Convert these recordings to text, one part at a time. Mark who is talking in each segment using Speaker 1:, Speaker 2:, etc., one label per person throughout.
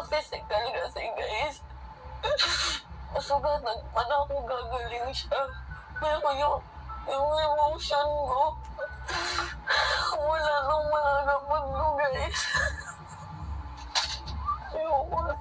Speaker 1: physical kasi guys. Masugatan pa na ako gagaling siya. Pero yung emotion ko, wala nang makakapag ko guys. Ayoko na.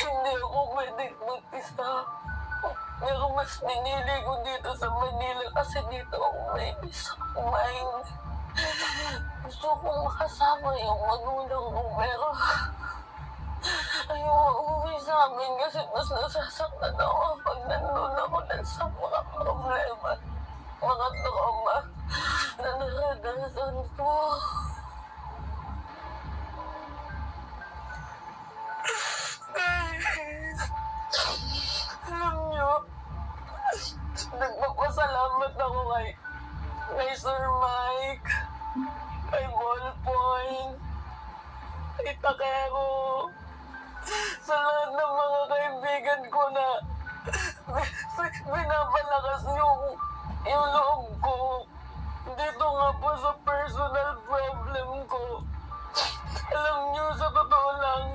Speaker 1: Hindi ako pwedeng mag-isa. Pero mas pinili ko dito sa Manila kasi dito ako may peace of mind. Gusto kong makasama yung magulang ko pero ayoko umuwi sa amin kasi mas nasasaktan ako pag nandun ako sa mga problema, mga trauma na naranasan ko. Guys, alam nyo, nagpapasalamat ako kay Sir Mike, kay Ballpoint, kay Takero, sa lahat ng mga kaibigan ko na binabalakas yung loob ko. Dito nga po sa personal problem ko. Alam nyo, sa totoo lang,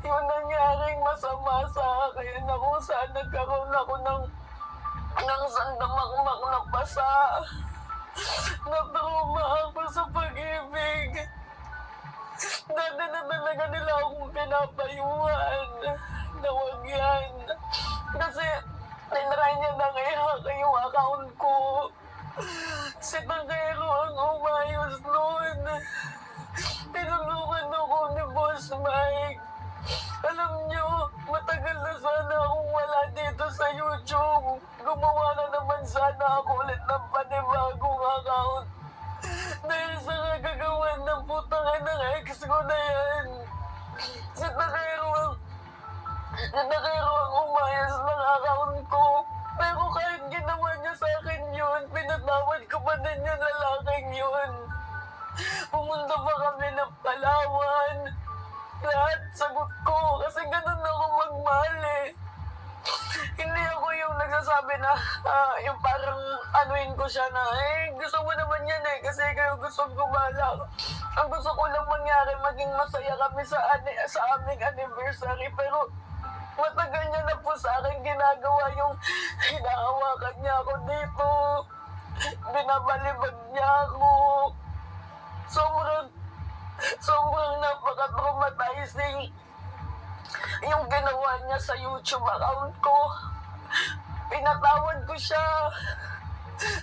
Speaker 1: yung nangyaring masama sa akin na kung saan nagkaroon ako ng sandamakmak na pasa. Natrauma ako sa pag-ibig. Dati na talaga nila akong pinapayuhan na wag yan. Kasi tinry niya na i-hack yung account ko. Si Takero ang umayos nun. Tinulungan ako ni Boss Mike. Alam nyo, matagal na sana akong wala dito sa YouTube. Gumawa na naman sana ako ulit ng panibagong account. Dahil sa kagagawan ng putangin ng ex ko na yan. Si Takero ang umayos ng account ko. Pero kahit ginawa niya sa akin yun, pinatawad ko pa din yung lalaking yun. Pumunta pa kami ng Palawan. Lahat sagot ko kasi ganun ako magmahal eh. Hindi ako yung nagsasabi na yung parang anuin ko siya na gusto mo naman yan eh kasi kayo gusto gumala. Ang gusto ko lang mangyari maging masaya kami sa aming anniversary pero matagal niya na po sa akin ginagawa yung hinahawakan niya ako dito. Binabalibag niya ako. Sobrang napaka-traumatizing yung ginawa niya sa YouTube account ko. Pinatawad ko siya.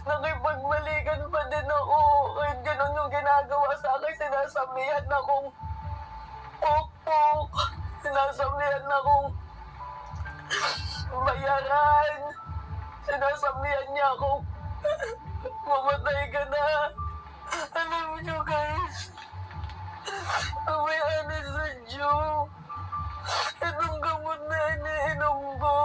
Speaker 1: Nakipagmalikan pa din ako. Kahit ganun yung ginagawa sa akin, sinasabihan akong pok-pok. Sinasabihan akong bayaran. Sinasabihan niya akong mamatay ka na. Alam niyo guys, may honest sa Diyo. Itong gamot na iniinom ko.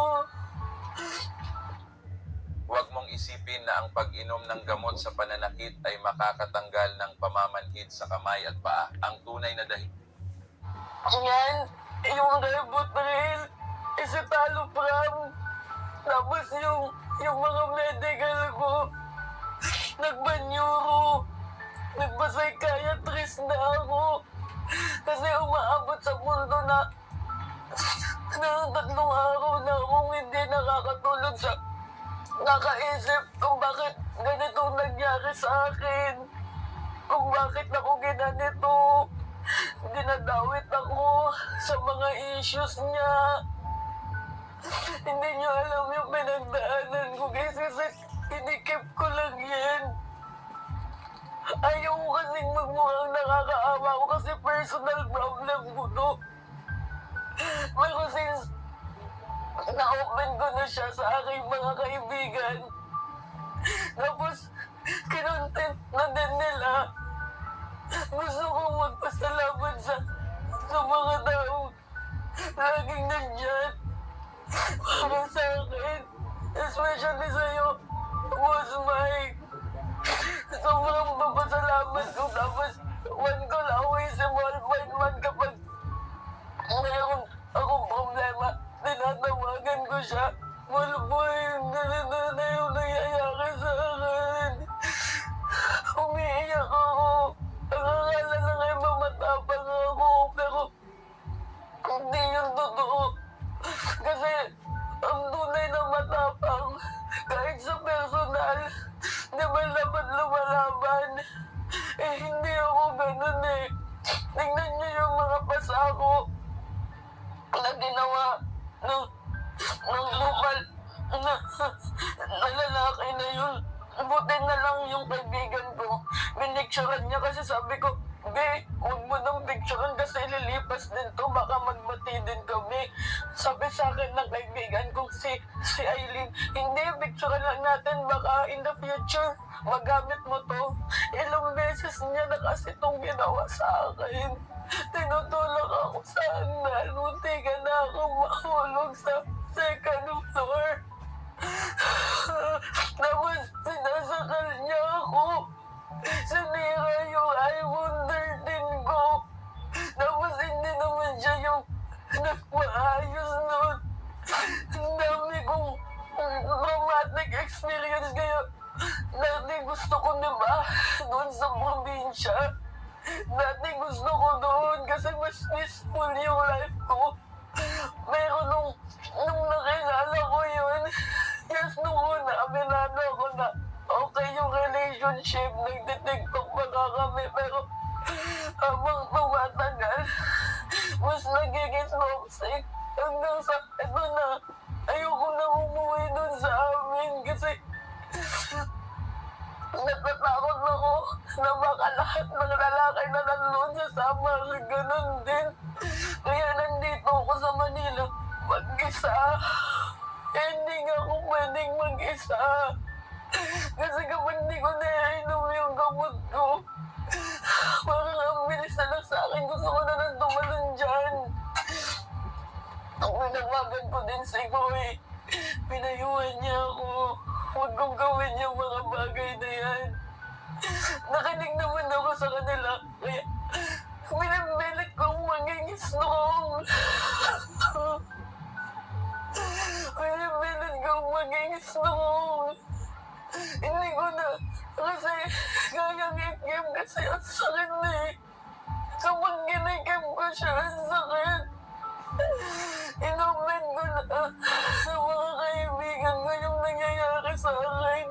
Speaker 2: Huwag mong isipin na ang pag-inom ng gamot sa pananakit ay makakatanggal ng pamamanhid sa kamay at paa. Ang tunay na dahilan.
Speaker 1: Yan, yung Rivotril, Escitalopram, tapos yung mga medical ko, nagpa-neuro, nagpa-psychiatrist na ako. Kasi umaabot sa punto na 3 araw na akong hindi nakakatulog sa nakaisip kung bakit ganito nangyari sa akin. Kung bakit ako ginanito. Dinadawit ako sa mga issues niya. Hindi niyo alam yung pinagdaanan ko guys kasi kinikip ko lang yan. Ayaw ko kasing magmukhang nakakaawa ko kasi personal problem ko to. Pero since na-open ko na siya sa aking mga kaibigan, tapos kinontent na din nila, gusto kong magpasalamat sa mga taong laging nandyan para sa akin, especially sa'yo, Boss Mike. Sobrang papasalamat ko tapos one call away si Ballpoint man kapag mayroon akong problema, tinatawagan ko siya. Malboy, ganito na yung nangyayari sa akin. Umiiyak ako. Ang akala lang ay mamatapang ako, pero hindi yung totoo. Kasi ang tunay na matapang, kahit sa personal, di ba dapat lumalaban? Eh, hindi ako ganun eh. Tingnan niyo yung mga pasako na ginawa ng lupal na lalaki na yun. Buti na lang yung kaibigan ko. Pinicturean niya kasi sabi ko, Be, huwag mo nang picturean kasi lilipas din to. Baka magmati din kami. Sabi sa akin ng kaibigan kong si Aileen, hindi, picturean lang natin. Baka in the future, magamit mo to. Ilang beses niya na kasi itong ginawa sa akin. Tinutulak ako sa hanggan. Munti ka na ako mahulog sa second floor. Tapos sinasakal niya ako. Sinira yung iPhone 13 ko. Tapos hindi naman siya yung nagmaayos nun. Ang dami kong traumatic experience kaya dati gusto ko, diba, doon sa probinsya. Dati gusto ko doon kasi mas peaceful yung life ko. Pero nung nakilala ko yun, yes, nung una, aminado ako na okay yung relationship, nagtitiktok pa nga kami, pero habang tumatagal, mas nagiging toxic. Hanggang sa, eto na, ayoko na umuwi dun sa amin kasi natatakot ako na baka lahat ng lalaki na nandun sa Samar, ganun din. Kaya nandito ako sa Manila, mag-isa. Eh, hindi nga ako pwedeng mag-isa. Kasi kapag hindi ko naiinom yung gamot ko, parang ang bilis na lang sa akin. Gusto ko na nang tumalon dyan. Ang pinawagan ko din si Goy. Pinayuhan niya ako. Huwag kong gawin yung mga bagay na yan. Nakinig naman ako sa kanila. Kaya pinabilit kong maging strong. Pinabilit kong maging strong. Hindi ko na, kasi kayang ikim kasi ang sakit eh. Kapag ginikim ko siya, ang sakit. Inomen ko na sa mga kaibigan ko yung nangyayari sa akin.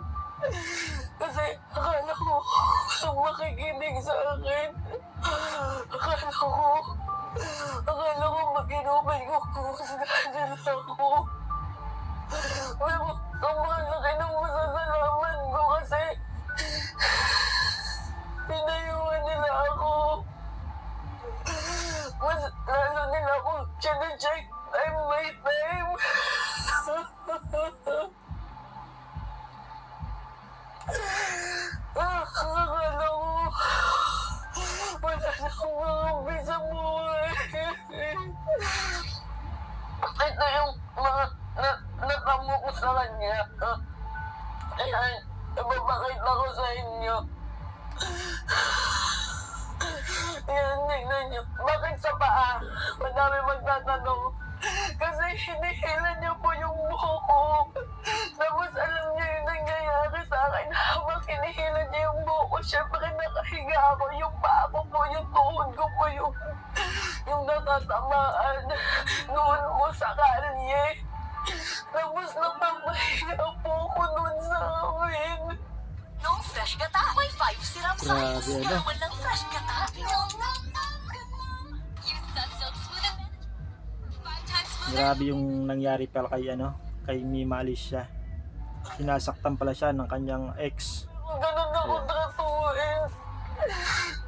Speaker 1: Kasi akala ko makikinig sa akin. Akala ko mag-inumin ko kung ganyan ako. Pero sobrang laki ng masasalaman ko kasi pinayuhan nila ako. Mas lalo nila ako check time by time. Akala ko wala na akong mga sa buhay. Ito yung mga natamo ko sa kanya. Ayan, ipapakita ko sa inyo. Yan, tingnan nyo. Bakit sa paa? Madami magtatanong. Kasi hinihilan niyo po yung buho ko. Tapos alam niyo yung nangyayari sa akin. Habang hinihilan niyo yung buho ko, syempre nakahiga ako. Yung paa ko po, yung tuhod ko po, yung natatamaan. Noon po sa kalye. Tapos napapahiga po ko noon sa amin.
Speaker 3: Nung fresh gata, may 5 siram
Speaker 4: Grabe,
Speaker 3: size.
Speaker 4: ano?
Speaker 3: Kaya walang fresh gata. Use Sunsilk Smooth and 5 times smoother.
Speaker 4: Grabe yung nangyari pala kay Mima Alicia. Sinasaktan pala siya ng kanyang ex.
Speaker 1: Ganun ako tratuhin.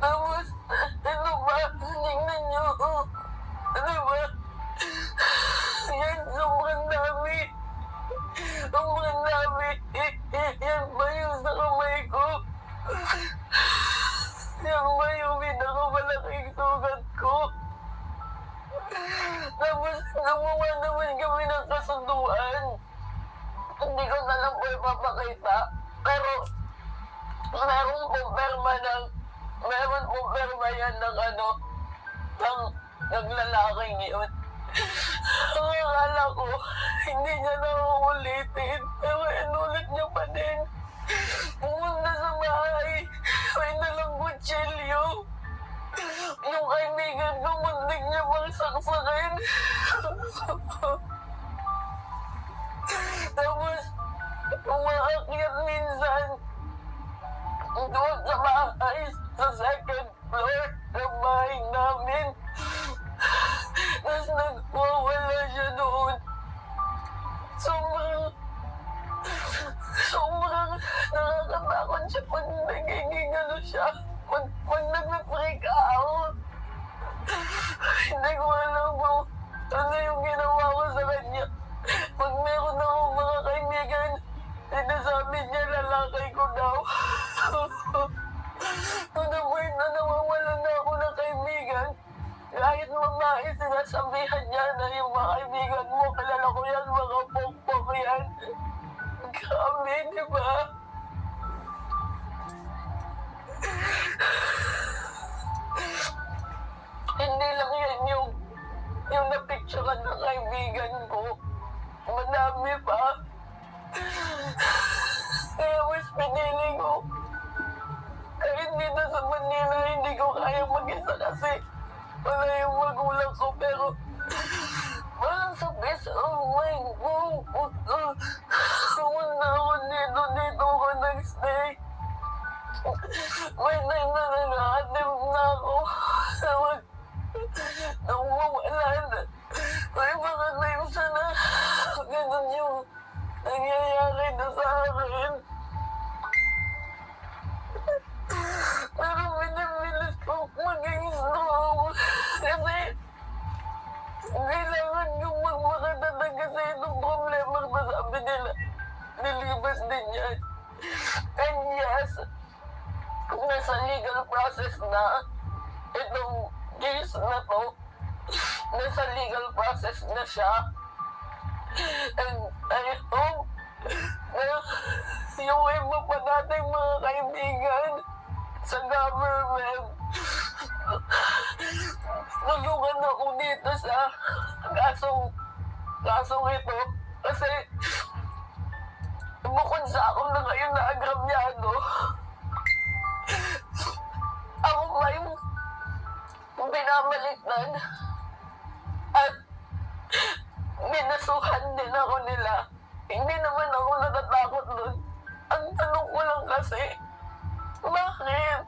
Speaker 1: Tapos, ano ba? Tingnan niyo. Ano ba? Yan, sobrang dami. Sobrang dami. Yan ba yung sa kamay ko? Yan ba yung pinakamalaking sugat ko? Tapos, gumawa naman kami ng kasunduan. Hindi ko na lang po ipapakita. Pero, meron pong perma yan ng ng naglalaking yun. Ang akala ko, hindi niya na uulitin. Pero inulit niya pa din. Pumunta sa bahay, may dalang kutsilyo. Yung kaibigan ko, muntik niya pang saksakin. Tapos, umaakyat minsan doon sa bahay, sa second floor ng bahay namin. Tapos nagwawala siya doon. Sobrang nakakatakot siya pag nagiging ano siya. Pag nag-freak out. Hindi ko alam kung ano yung ginawa ko sa kanya. Pag meron akong mga kaibigan, sinasabi niya lalaki ko daw. To the point na nawawalan na ako ng kaibigan. Kahit babae, sinasabihan niya na yung mga kaibigan mo, kilala ko yan, mga pokpok yan. Grabe, di ba? Hindi lang yan yung napicturean ng kaibigan ko. Madami pa. Kaya mas pinili ko. Kahit dito sa Manila, hindi ko kaya mag-isa kasi wala yung magulang ko. Pero parang sa best of my pumunta ako dito ako nag-stay. May time na nag-a-attempt na ako na mawalan. May mga times na ganun yung nangyayari na sa akin. Pero pinipilit ko maging strong kasi kailangan yung magmakatatag kasi itong problema na sabi nila nilibas din yan. And yes, nasa legal process na itong case na to. Nasa legal process na siya. And I hope na yung iba pa nating mga kaibigan sa government tulungan ako dito sa kasong ito kasi bukod sa ako na ngayon na agrabyado, ako pa yung binabaliktad at binasuhan din ako nila. Hindi naman ako natatakot doon. Ang tanong ko lang kasi, bakit?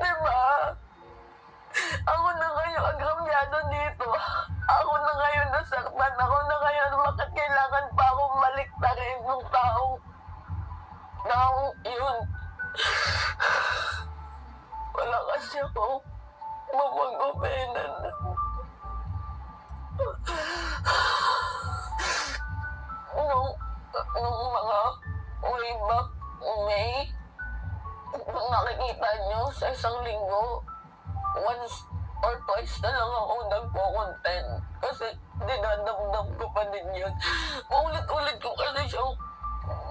Speaker 1: Diba? Ako na ngayon agrabyado dito. Ako na ngayon nasaktan. Ako na ngayon bakit kailangan pa akong baliktarin ng taong yun. Wala kasi ako mapag-openan. Nung mga way back May, kung nakikita nyo sa isang linggo, once or twice na lang ako nagpo-content kasi dinadamdam ko pa din yun. Paulit-ulit ko kasi siyang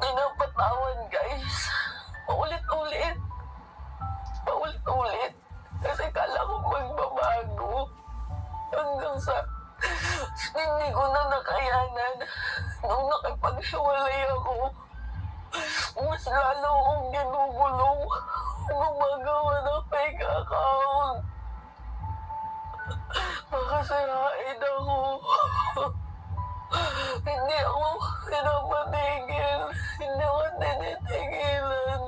Speaker 1: pinapatawan, guys. Paulit-ulit. Kasi kala ko magbabago hanggang sa hindi ko na nakayanan. Nung nakipaghiwalay ako, mas lalo akong ginugulong. Gumagawa ng fake account. Makasirain ako. Hindi ako pinapatigil. Hindi ako tinitigilan.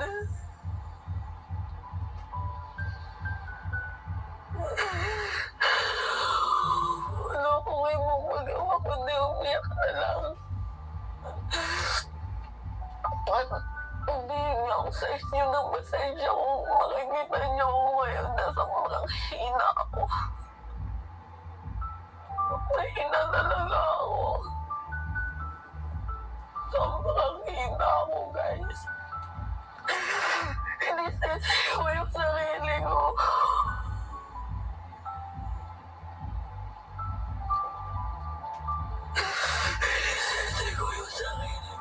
Speaker 1: Wala akong ibang magawa kundi umiyak na lang. At hindi ako sa inyo ng pasensya kung makikita niyo ako ngayon na sobrang hina ako. Mahina talaga ako. Sobrang hina ako, guys. Inisisi ko yung sarili ko. Inisisi ko yung sarili ko.